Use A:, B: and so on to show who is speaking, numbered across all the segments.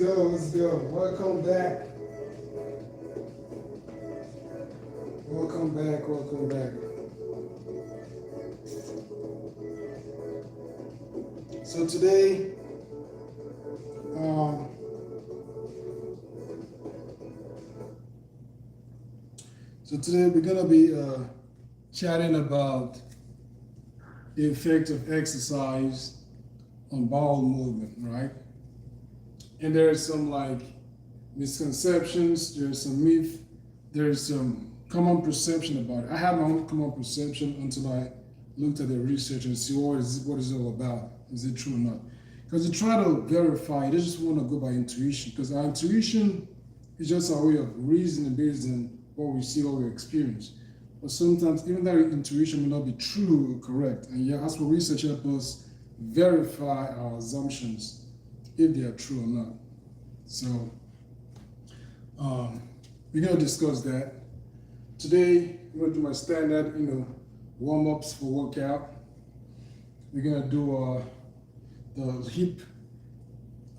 A: go, let's go. Welcome back. Welcome back, welcome back. So today, um, we're gonna be chatting about the effect of exercise on bowel movement, right? And there's some like misconceptions, there's some myth, there's some common perception about it. I had my own common perception until I looked at the research and see what is it all about. Is it true or not? Because you try to verify, you just want to go by intuition. Because our intuition is just our way of reasoning based on what we see, what we experience. But sometimes even that intuition may not be true or correct. And yeah, as for research help us verify our assumptions if they are true or not. So we're gonna discuss that. Today, I'm gonna do my standard, warm-ups for workout. We're gonna do the hip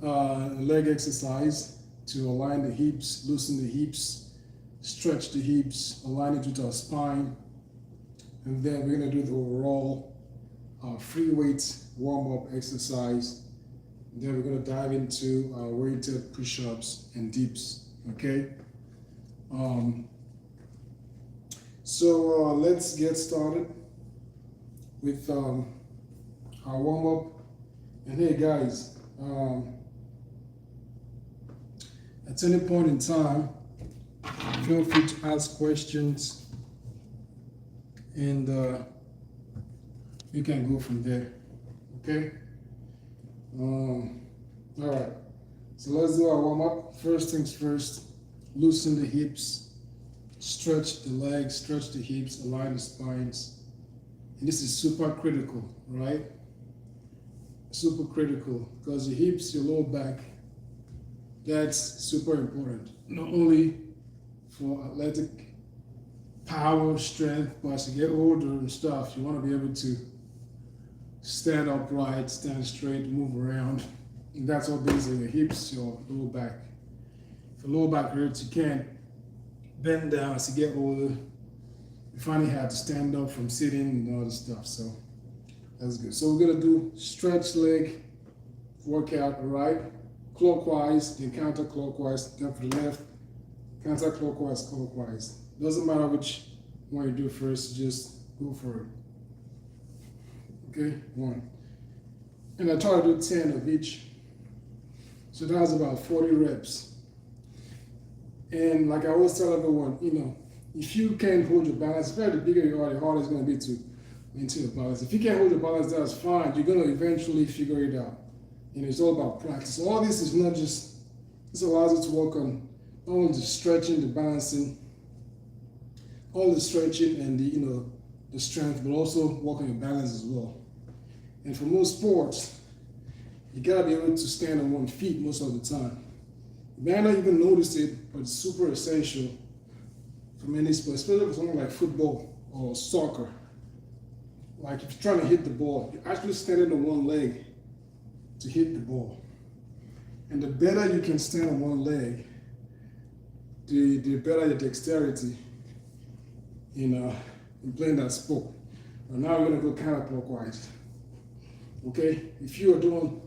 A: leg exercise to align the hips, loosen the hips, stretch the hips, align it with our spine. And then we're gonna do the overall free weight warm-up exercise. And then we're gonna dive into weighted push-ups and dips, okay? So let's get started with our warm-up. And hey guys, at any point in time, feel free to ask questions and you can go from there, okay? All right, so let's do our warm-up. First things first, loosen the hips, stretch the legs, stretch the hips, align the spines. And this is super critical, right? Super critical, because your hips, your lower back, that's super important. Not only for athletic power, strength, but as you get older and stuff, you want to be able to stand upright, stand straight, move around. And that's all based on your hips, your lower back. If your lower back hurts, you can't bend down as you get older. You finally have to stand up from sitting and all this stuff. So that's good. So we're gonna do stretch leg workout, all right? Clockwise, then counterclockwise, then for the left, counterclockwise, clockwise. Doesn't matter which one you do first, just go for it. Okay, 1. And I try to do 10 of each. So that's about 40 reps. And like I always tell everyone, if you can't hold your balance, the bigger you are, the harder it's going to be to maintain your balance. If you can't hold your balance, that's fine. You're going to eventually figure it out. It's all about practice. So all this is not just, this allows you to work on not only the stretching, the balancing, all the stretching and the strength, but also work on your balance as well. And for most sports, you gotta be able to stand on one feet most of the time. You may not even notice it, but it's super essential for many sports, especially for something like football or soccer. Like if you're trying to hit the ball, you're actually standing on one leg to hit the ball. And the better you can stand on one leg, the better your dexterity in playing that sport. And now we're gonna go counterclockwise. Okay, if you are doing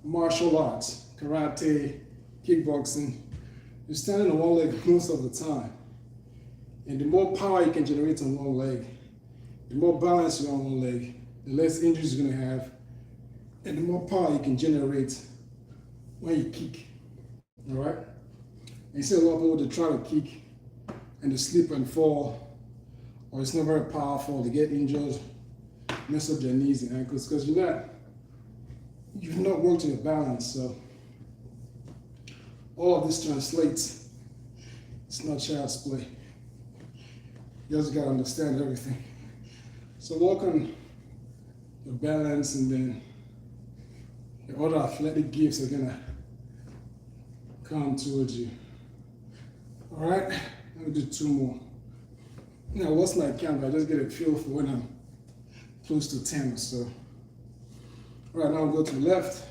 A: martial arts, karate, kickboxing, you're standing on one leg most of the time. And the more power you can generate on one leg, the more balance you are on one leg, the less injuries you're gonna have, and the more power you can generate when you kick. All right? And you see a lot of people that try to kick and they slip and fall, or it's not very powerful, they get injured, mess up their knees and ankles, because you've not worked on your balance. So all of this translates. It's not child's play. You just gotta understand everything. So work on your balance, and then your other athletic gifts are gonna come towards you. All right, let me do 2 more. Now, what's my count? I just get a feel for when I'm close to 10 or so. All right, now I'll go to the left.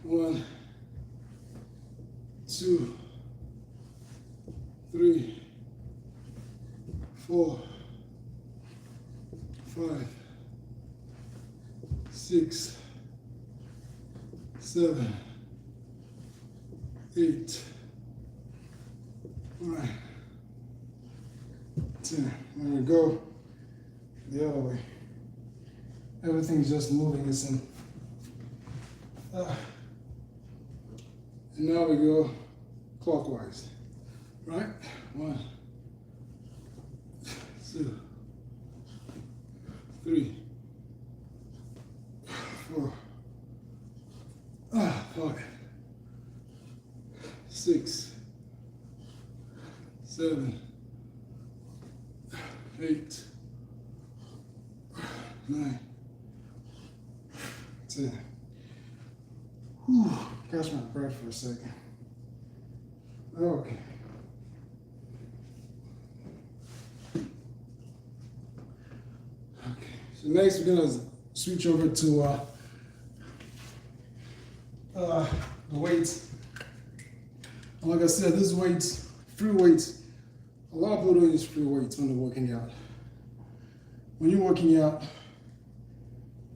A: 1, 2, 3, 4, 5, 6, 7, 8, 9, 10. There we go. The other way. Everything's just moving. Listen. And now we go clockwise. Right? 1, 2, 3, 4, 5, 6, 7, 8, 9, 10. Whew, catch my breath for a second. Okay. So next we're gonna switch over to the weights. And like I said, this weights, free weights. A lot of people don't use free weights when they're working out. When you're working out,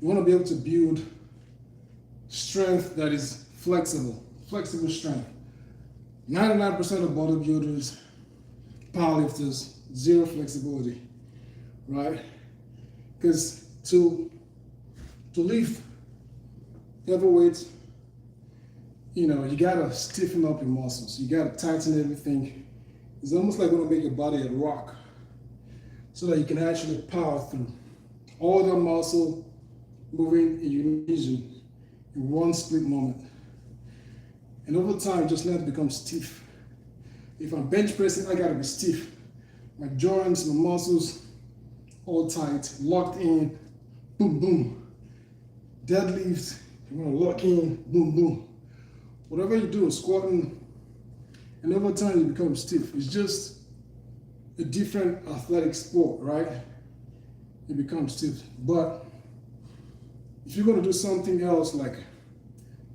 A: you want to be able to build strength that is flexible strength. 99% of bodybuilders, powerlifters, zero flexibility, right? Because to lift heavy weights, you know, you gotta stiffen up your muscles. You gotta tighten everything. It's almost like gonna make your body a rock, so that you can actually power through all the muscle moving in unison in one split moment. And over time, just let it become stiff. If I'm bench pressing, I gotta be stiff. My joints, my muscles, all tight, locked in, boom, boom. Deadlifts, you wanna lock in, boom, boom. Whatever you do, squatting, and over time you become stiff. It's just a different athletic sport, right? It becomes stiff. But if you're gonna do something else like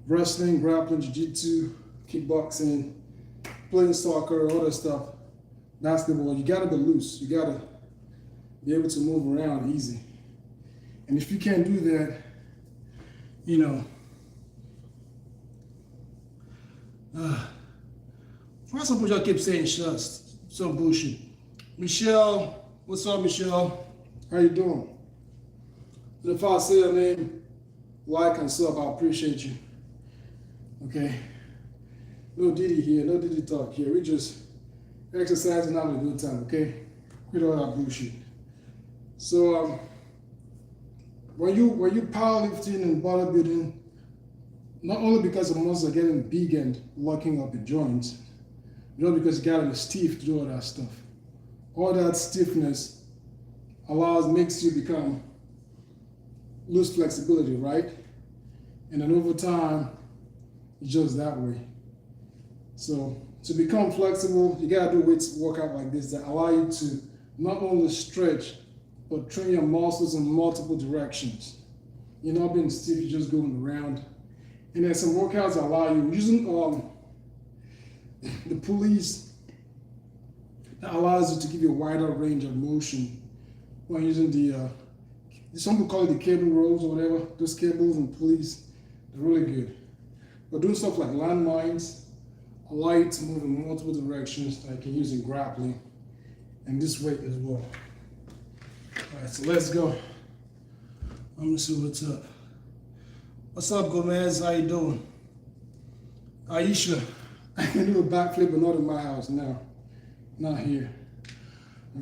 A: wrestling, grappling, jiu-jitsu, kickboxing, playing soccer, all that stuff, basketball, you gotta be loose. You gotta be able to move around easy. And if you can't do that, you know, why some people just keep saying shucks, some bullshit. Michelle, what's up, Michelle? How you doing? And if I say your name, like and sub, I appreciate you. Okay? No Diddy here, no Diddy talk here. We just exercising, having a good time, okay? Quit all that bullshit. So, when you powerlifting and bodybuilding, not only because the muscles are getting big and locking up the joints, not because you gotta be stiff to do all that stuff. All that stiffness makes you become lose flexibility, right? And then over time, it's just that way. So to become flexible, you gotta do weights workout like this that allow you to not only stretch, but train your muscles in multiple directions. You're not being stiff, you're just going around. And then some workouts allow you using the pulleys that allows you to give you a wider range of motion when using the some people call it the cable rolls or whatever. Those cables and pulleys, they're really good. But doing stuff like landmines allow you to move in multiple directions that you can use in grappling and this weight as well. All right, so let's go. I'm gonna see what's up. What's up, Gomez? How you doing? Aisha, I can do a backflip, but not in my house now. Not here.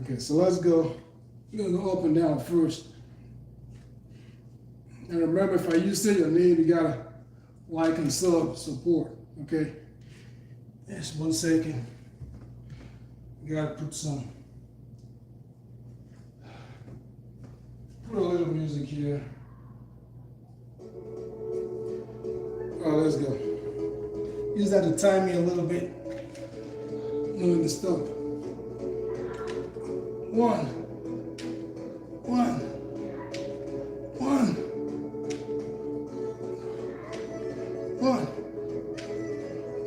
A: Okay, so let's go. We're gonna go up and down first. And remember, if I say your name, you gotta like and support, okay? Just 1 second. You gotta put a little music here. All right, let's go. You just have to time me a little bit. Knowing the stuff. 1, 1, 1, 1,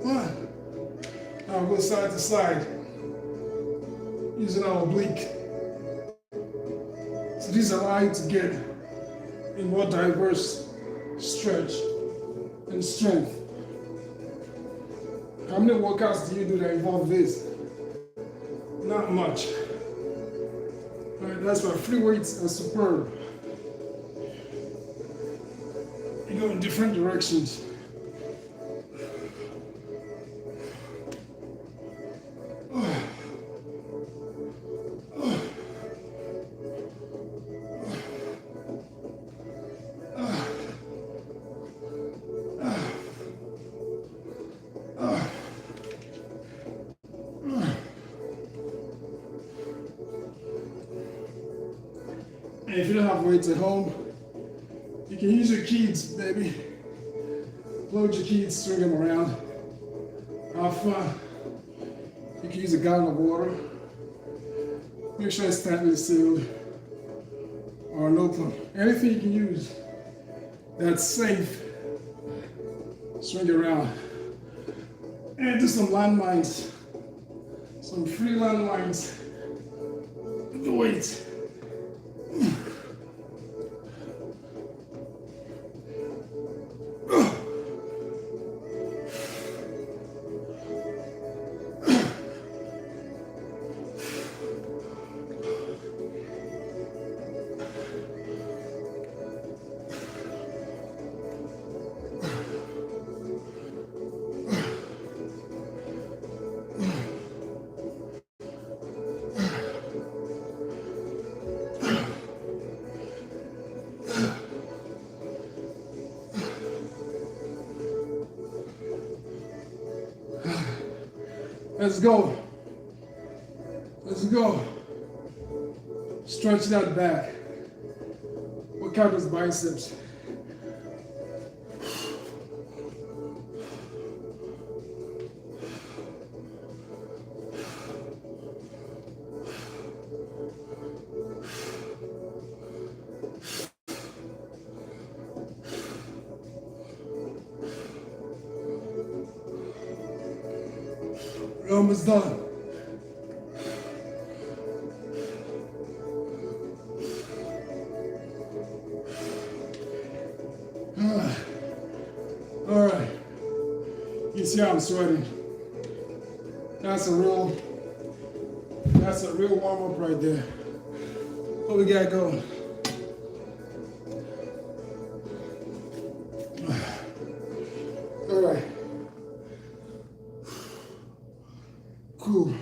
A: 1, go side to side using our oblique. So these allow you to get a more diverse stretch and strength. How many workouts do you do that involve this? Not much. All right, that's why free weights are superb. You go in different directions. And if you don't have weights at home, you can use your kids, baby. Load your kids, swing them around. Have fun. You can use a gallon of water. Make sure it's tightly sealed or an open. Anything you can use that's safe. Swing it around. And do some landmines. Some free landmines. With the weights. Let's go. Let's go. Stretch that back. Work out those biceps. We're almost done. All right. You see how I'm sweating? That's a real warm up right there. What we got going? All right. Cool.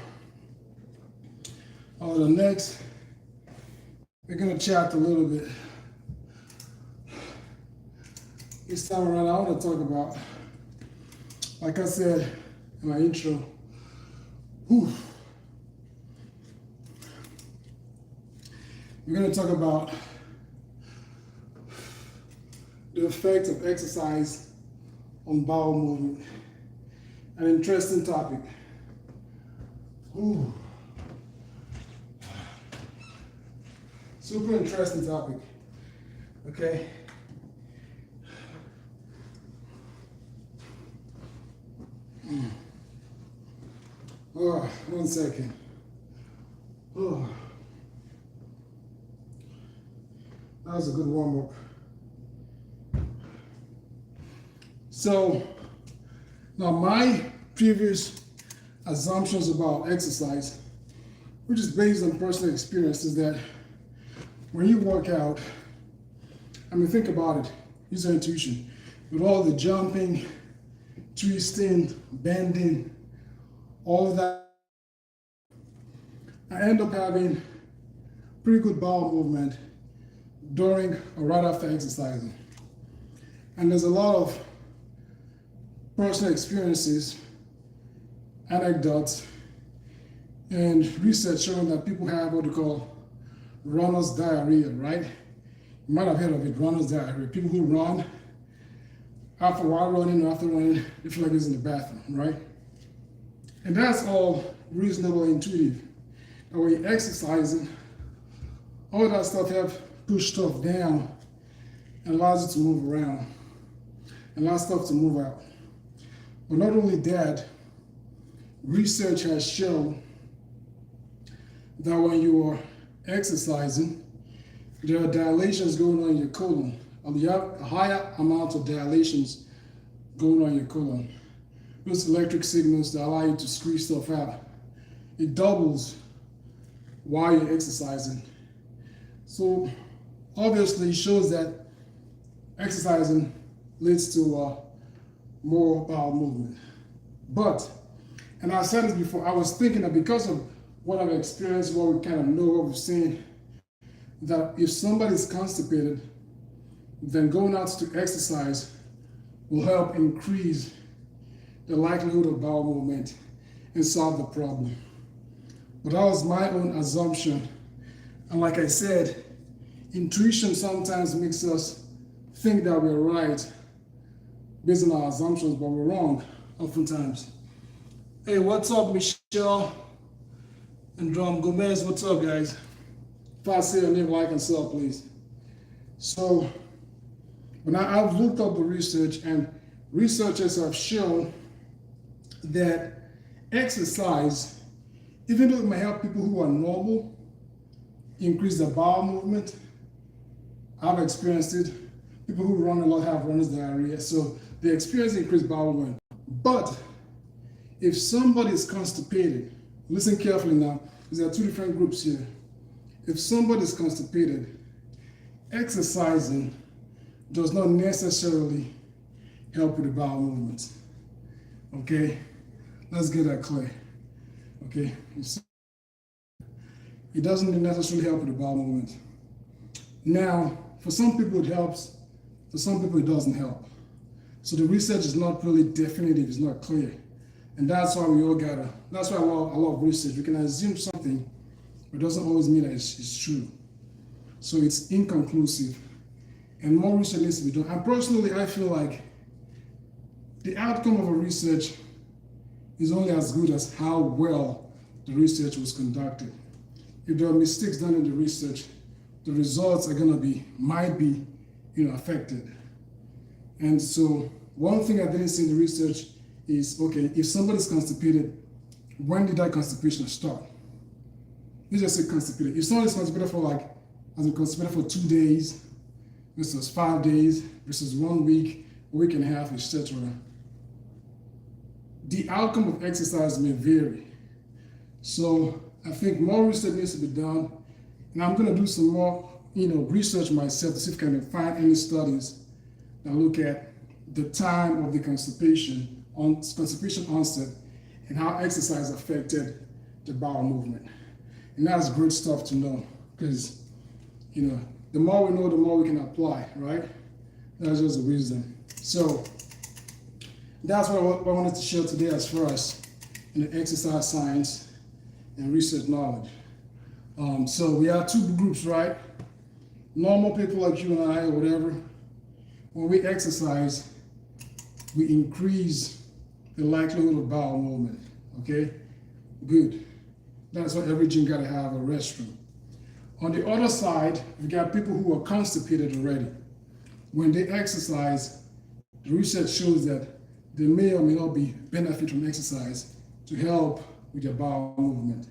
A: The next, we're gonna chat a little bit. This time around, I want to talk about, like I said in my intro, we're gonna talk about the effect of exercise on bowel movement. An interesting topic. Ooh. Super interesting topic. Okay. Oh, 1 second. Oh. That was a good warm up. So, now my previous assumptions about exercise, which is based on personal experience, is that when you work out, I mean, think about it, use your intuition. With all the jumping, twisting, bending, all of that, I end up having pretty good bowel movement during or right after exercising. And there's a lot of personal experiences, anecdotes, and research showing that people have what they call runner's diarrhea, right? You might have heard of it, runner's diarrhea. People who run, after while running or after running, they feel like it's in the bathroom, right? And that's all reasonable and intuitive. And when you're exercising, all that stuff have pushed stuff down and allows you to move around and allows stuff to move out. But not only that, research has shown that when you are exercising, there are dilations going on in your colon. You have a higher amount of dilations going on in your colon. Those electric signals that allow you to squeeze stuff out. It doubles while you're exercising. So obviously it shows that exercising leads to more bowel movement. But, and I said this before, I was thinking that because of what I've experienced, what we kind of know, what we've seen, that if somebody's constipated, then going out to exercise will help increase the likelihood of bowel movement and solve the problem. But that was my own assumption. And like I said, intuition sometimes makes us think that we're right based on our assumptions, but we're wrong oftentimes. Hey, what's up, Michelle and Drum Gomez? What's up, guys? If I say your name, like and sub, please. So, when I've looked up the research, and researchers have shown that exercise, even though it may help people who are normal increase their bowel movement, I've experienced it. People who run a lot have runner's diarrhea, so they experience increased bowel movement. But if somebody is constipated, listen carefully now, because there are two different groups here. If somebody is constipated, exercising does not necessarily help with the bowel movement. Okay? Let's get that clear. Okay? It doesn't necessarily help with the bowel movement. Now, for some people it helps, for some people it doesn't help. So the research is not really definitive, it's not clear. And that's why we all gotta, that's why I love research. We can assume something, but it doesn't always mean that it's true. So it's inconclusive. And more research needs to be done. And personally, I feel like the outcome of a research is only as good as how well the research was conducted. If there are mistakes done in the research, the results are might be affected. And so one thing I didn't see in the research is, okay, if somebody's constipated, when did that constipation start? Let's just say constipated. If somebody's constipated constipated for 2 days, versus 5 days, versus 1 week, a week and a half, etc. The outcome of exercise may vary. So I think more research needs to be done. And I'm going to do some more research myself to see if I can find any studies that look at the time of the constipation onset and how exercise affected the bowel movement. And that's great stuff to know, because the more we know, the more we can apply, right? That's just a wisdom. So that's what I wanted to share today as far as exercise science and research knowledge. So we have two groups, right? Normal people like you and I or whatever. When we exercise, we increase the likelihood of bowel movement, okay? Good. That's why every gym gotta have a restroom. On the other side, we got people who are constipated already. When they exercise, the research shows that they may or may not be benefit from exercise to help with their bowel movement.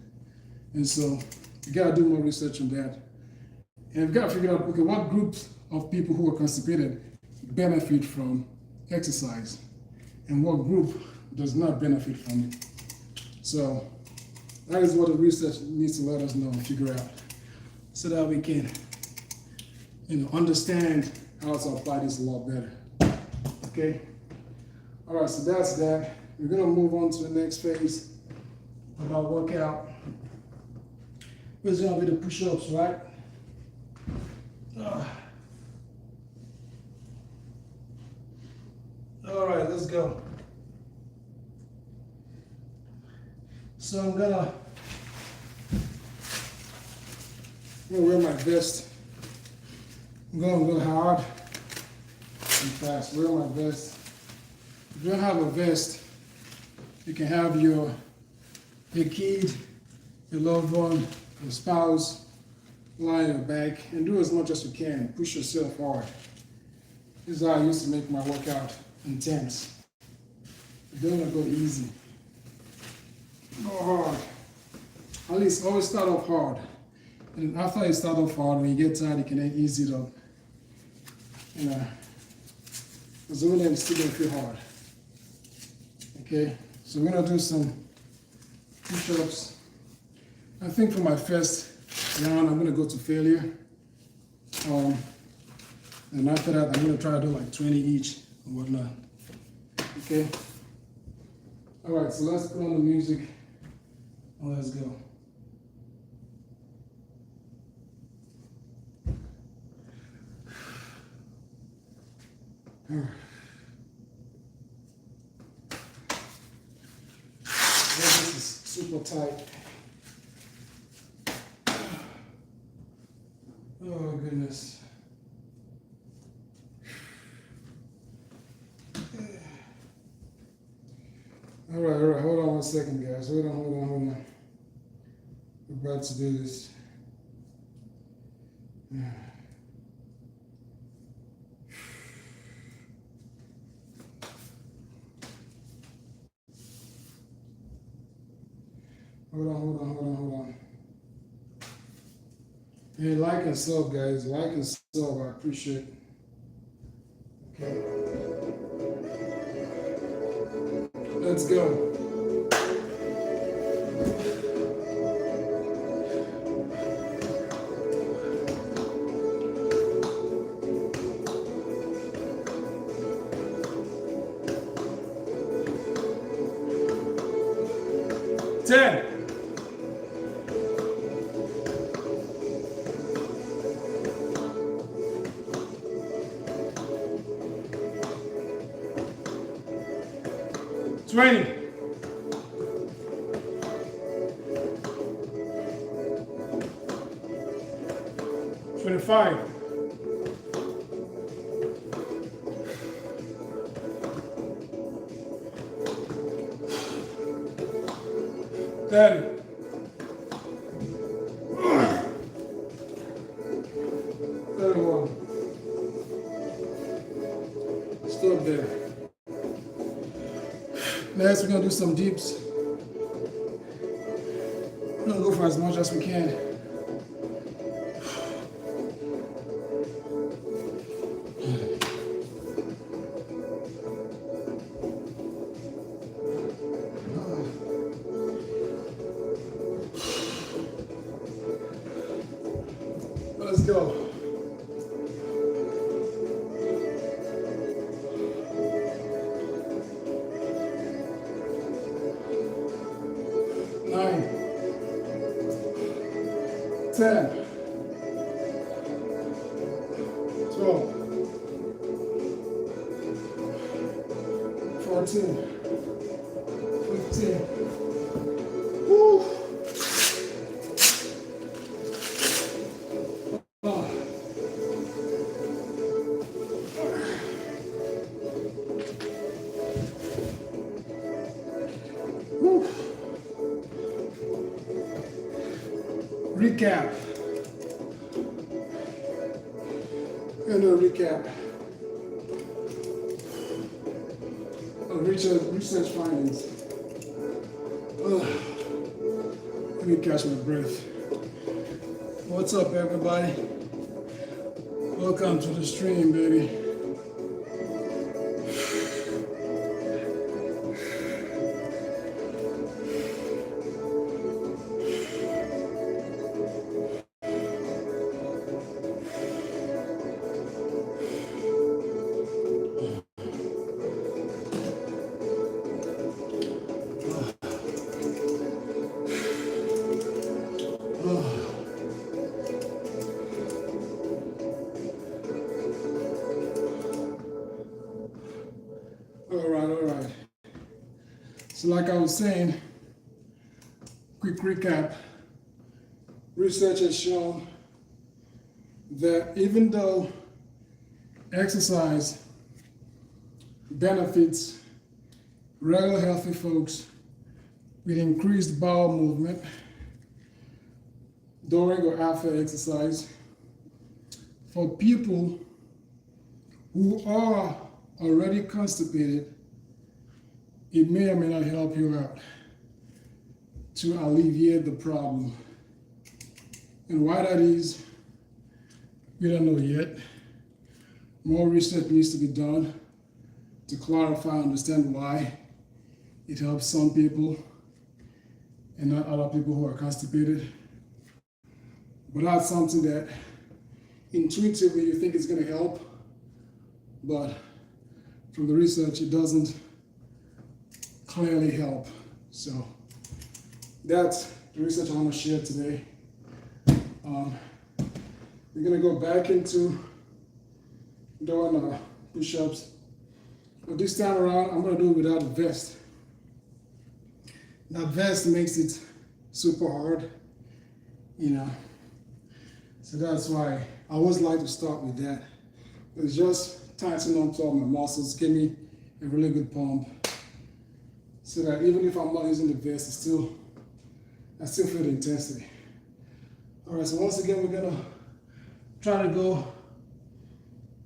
A: And so we gotta do more research on that. And we've got to figure out, okay, what groups of people who are constipated benefit from exercise and what group does not benefit from it. So that is what the research needs to let us know and figure out, so that we can, understand how to apply this a lot better. Okay? All right, so that's that. We're gonna move on to the next phase of our workout. It's gonna be the push-ups, right? All right, let's go. So I'm gonna wear my vest. I'm going to go hard and fast. Wear my vest. If you don't have a vest, you can have your kid, your loved one, your spouse lie on your back and do as much as you can. Push yourself hard. This is how I used to make my workout intense. You don't want to go easy. Go hard. At least always start off hard. And after you start off hard, when you get tired, you can then ease it up. You know, because the it's still gonna feel hard. Okay, so we're gonna do some push-ups. I think for my first round, I'm gonna go to failure. And after that, I'm gonna try to do like 20 each and whatnot. Okay. All right, so let's put on the music and let's go. This is super tight. Oh goodness. All right, hold on 1 second, guys. Hold on. We're about to do this. Hold on. Hey, like and sub, guys. Like and sub, I appreciate it. Okay. Let's go. Ten. 20. 25. 30. 31. Stop there. Next, we're gonna do some dips. We're gonna go for as much as we can. Let's go. Nine, 10, 12, 14, 15. Woo! Recap. And a recap. Research findings. Let me catch my breath. What's up, everybody? Welcome to the stream, baby. All right. So like I was saying, quick recap. Research has shown that even though exercise benefits regular healthy folks with increased bowel movement during or after exercise, for people who are already constipated, it may or may not help you out. to alleviate the problem. And why that is, we don't know yet. More research needs to be done to clarify and understand why it helps some people and not other people who are constipated. But that's something that intuitively you think is going to help, but from the research it doesn't clearly help. So that's the research I want to share today. We're going to go back into doing push-ups. But this time around, I'm going to do it without a vest. That vest makes it super hard, you know. So that's why I always like to start with that. It's just tightening up all my muscles, give me a really good pump. So that even if I'm not using the vest, I still feel the intensity. All right, so once again, we're gonna try to go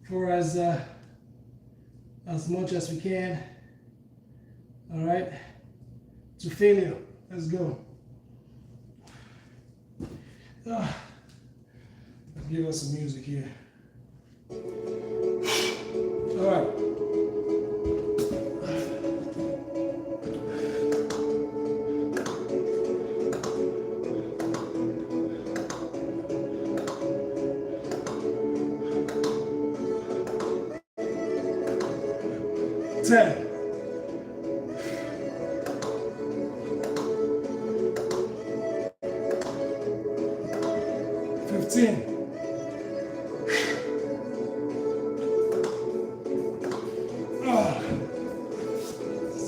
A: for as much as we can. All right, to failure. Let's go. Let's give us some music here. All right. 10. 15.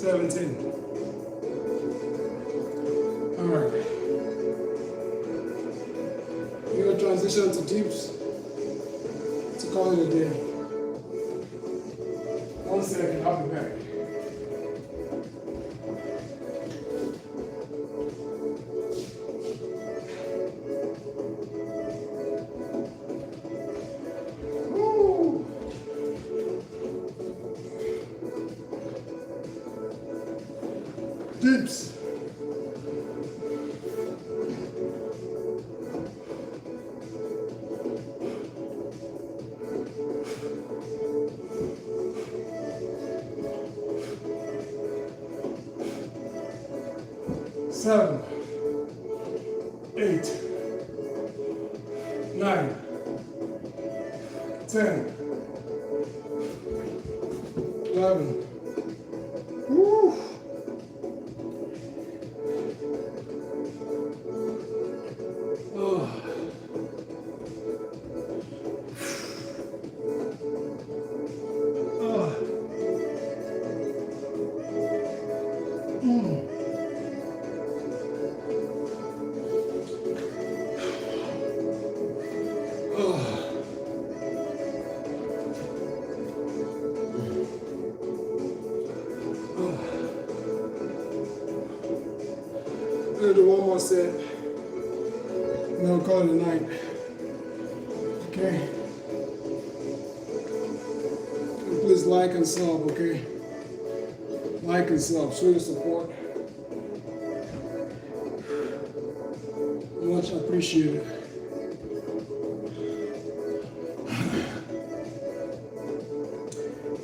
A: 17. All right. We're going to transition to dips to call it a day. 1 second, I'll be back. Woo! Dips. Seven, 8, 9, 10, 11. Woo! Oh. Oh. I'm gonna do one more set, and then we'll call it a night. Okay? And please like and sub, okay? Like and sub, show your support. Much appreciated.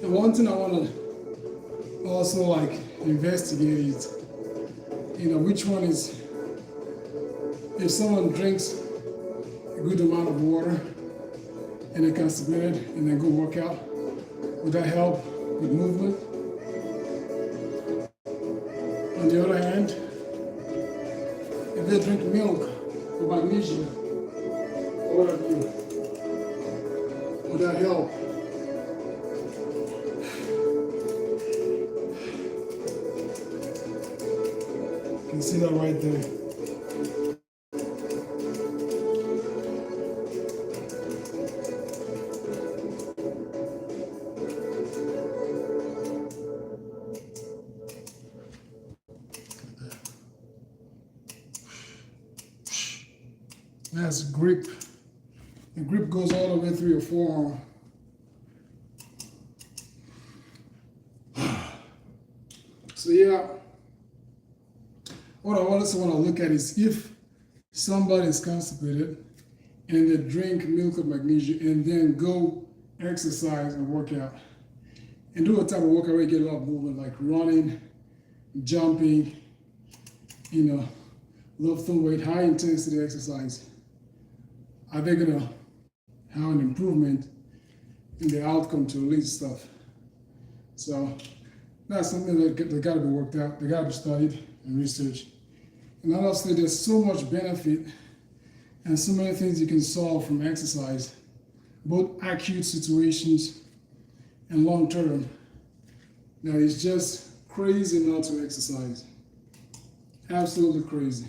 A: And one thing I want to also investigate is, which one is, if someone drinks a good amount of water and they're constipated and then go work out, would that help with movement? On the other hand, if they drink milk or magnesium or whatever, would that help? You can see that right there. That's grip. The grip goes all the way through your forearm. So yeah, what I also want to look at is if somebody is constipated and they drink milk with magnesium and then go exercise and work out and do a type of workout where you get a lot of movement like running, jumping, lifting weight, high intensity exercise, are they gonna have an improvement in the outcome to release stuff? So that's something that got to be worked out. They got to be studied and researched. And honestly, there's so much benefit and so many things you can solve from exercise, both acute situations and long term. Now it's just crazy not to exercise. Absolutely crazy.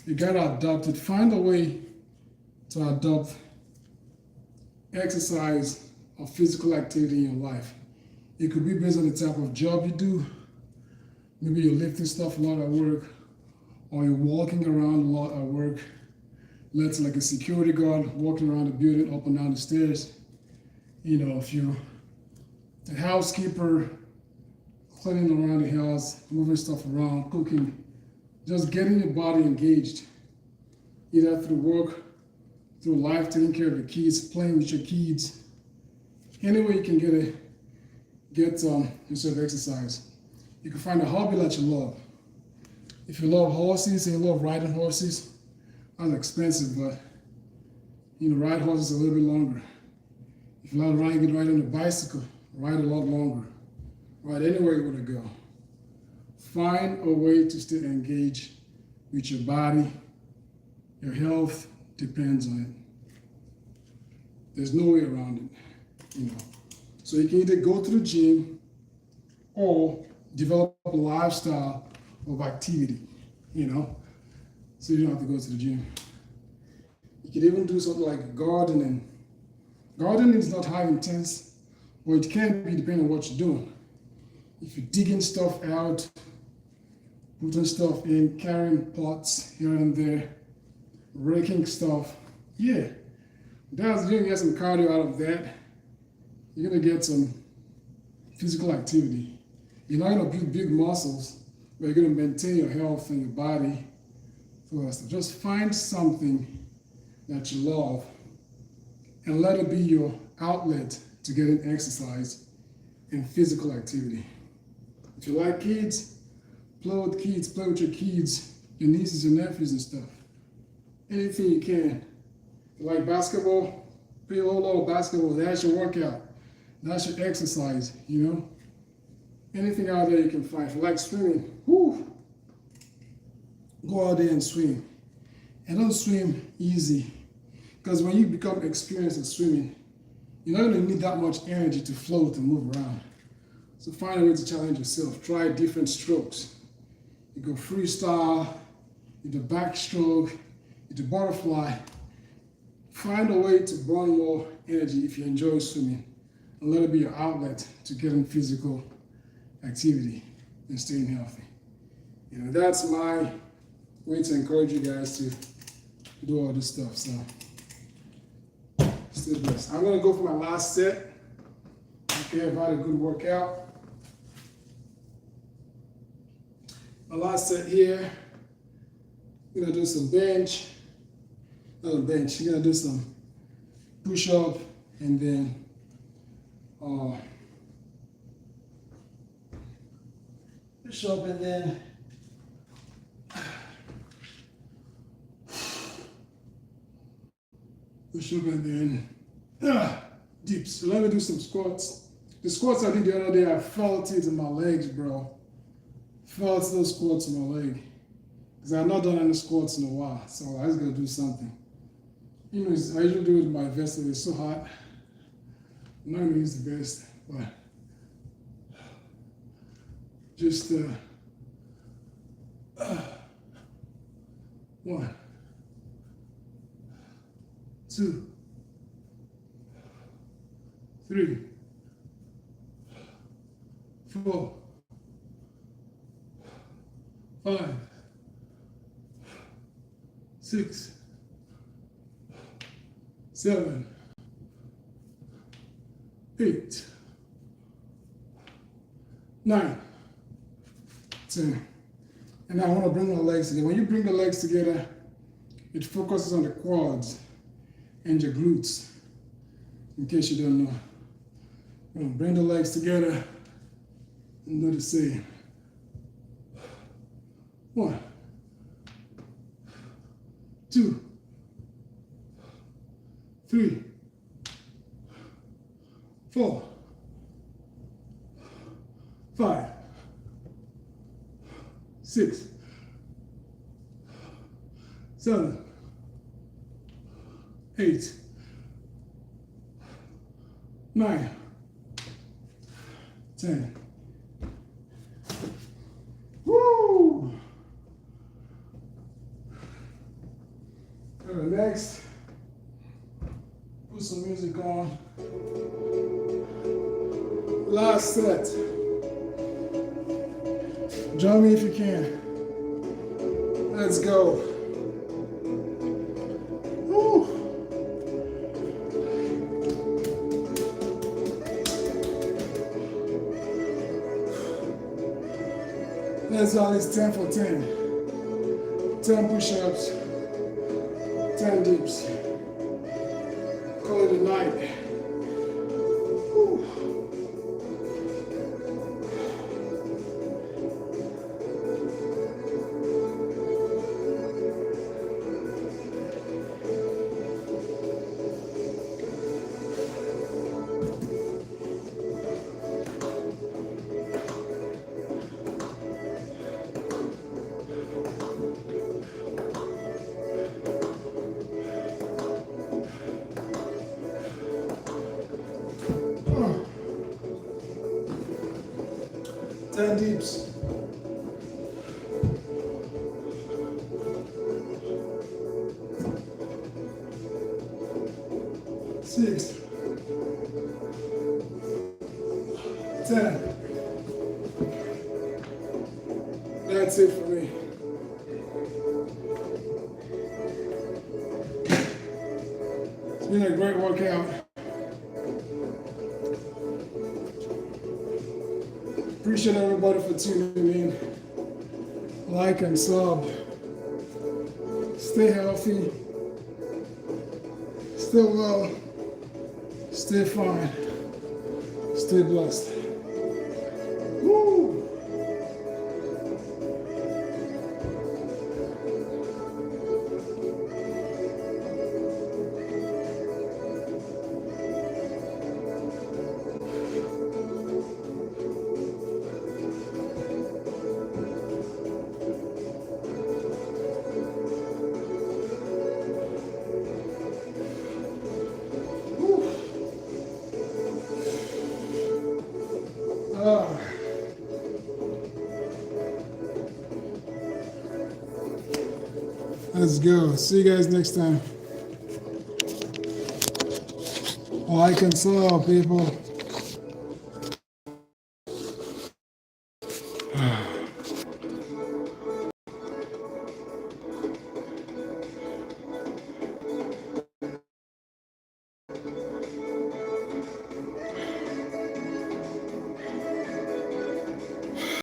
A: You gotta adopt it. Find a way to adopt exercise or physical activity in your life. It could be based on the type of job you do. Maybe you're lifting stuff a lot at work, or you're walking around a lot at work. Let's like a security guard walking around the building, up and down the stairs. If you're the housekeeper, cleaning around the house, moving stuff around, cooking, just getting your body engaged, either through work, through life, taking care of the kids, playing with your kids. Any way you can get some sort of exercise. You can find a hobby that you love. If you love horses and you love riding horses, that's expensive, but ride horses a little bit longer. If you love riding, get ride on a bicycle, ride a lot longer. Ride anywhere you want to go. Find a way to stay engaged with your body. Your health depends on it. There's no way around it, So you can either go to the gym or develop a lifestyle of activity, so you don't have to go to the gym. You could even do something like gardening. Gardening is not high intense, but it can be depending on what you're doing. If you're digging stuff out, putting stuff in, carrying pots here and there, raking stuff, you're gonna get some cardio out of that. You're gonna get some physical activity. You're not gonna build big muscles, but you're gonna maintain your health and your body. So just find something that you love and let it be your outlet to get in exercise and physical activity. If you like kids, play with your kids, your nieces and nephews and stuff. Anything you can. If you like basketball, play a whole lot of basketball. That's your workout. That's your exercise, Anything out there you can find. If you like swimming, go out there and swim. And don't swim easy. Because when you become experienced in swimming, you're not going to need that much energy to float and move around. So find a way to challenge yourself. Try different strokes. You go freestyle, you do backstroke, you do butterfly. Find a way to burn more energy if you enjoy swimming. And let it be your outlet to get in physical activity and staying healthy. That's my way to encourage you guys to do all this stuff. So, stay blessed. I'm gonna go for my last set. Okay, I've had a good workout. My last set here, I'm gonna do some bench. Not a bench, you're gonna do some push-up and then push-up and then push-up and then dips. So let me do some squats. The squats I did the other day, I felt it in my legs, bro. Felt those squats in my leg. Because I've not done any squats in a while, so I was gonna do something. I usually do it in my vest, and it's so hot. I'm not gonna use the vest, but just 1, 2, 3, 4, 5, 6, 7, 8, 9, 10. And I want to bring my legs together. When you bring the legs together, it focuses on the quads and your glutes, in case you don't know. Bring the legs together and do the same. 1, 2, 3, 4, 5, 6, 7, 8, 9, 10. Woo! Next, put some music on. Last set. Join me if you can. Let's go. Woo! Let's do at least 10 for 10. 10 push-ups, 10 dips. Call it a night. Woo. Oh. 10 dips. Six. 10. That's it for me. It's been a great workout. Appreciate everybody for tuning in. Like and sub. Stay healthy. Stay well. Stay fine. Stay blessed. Woo! Let's go. See you guys next time. Like and sub, people.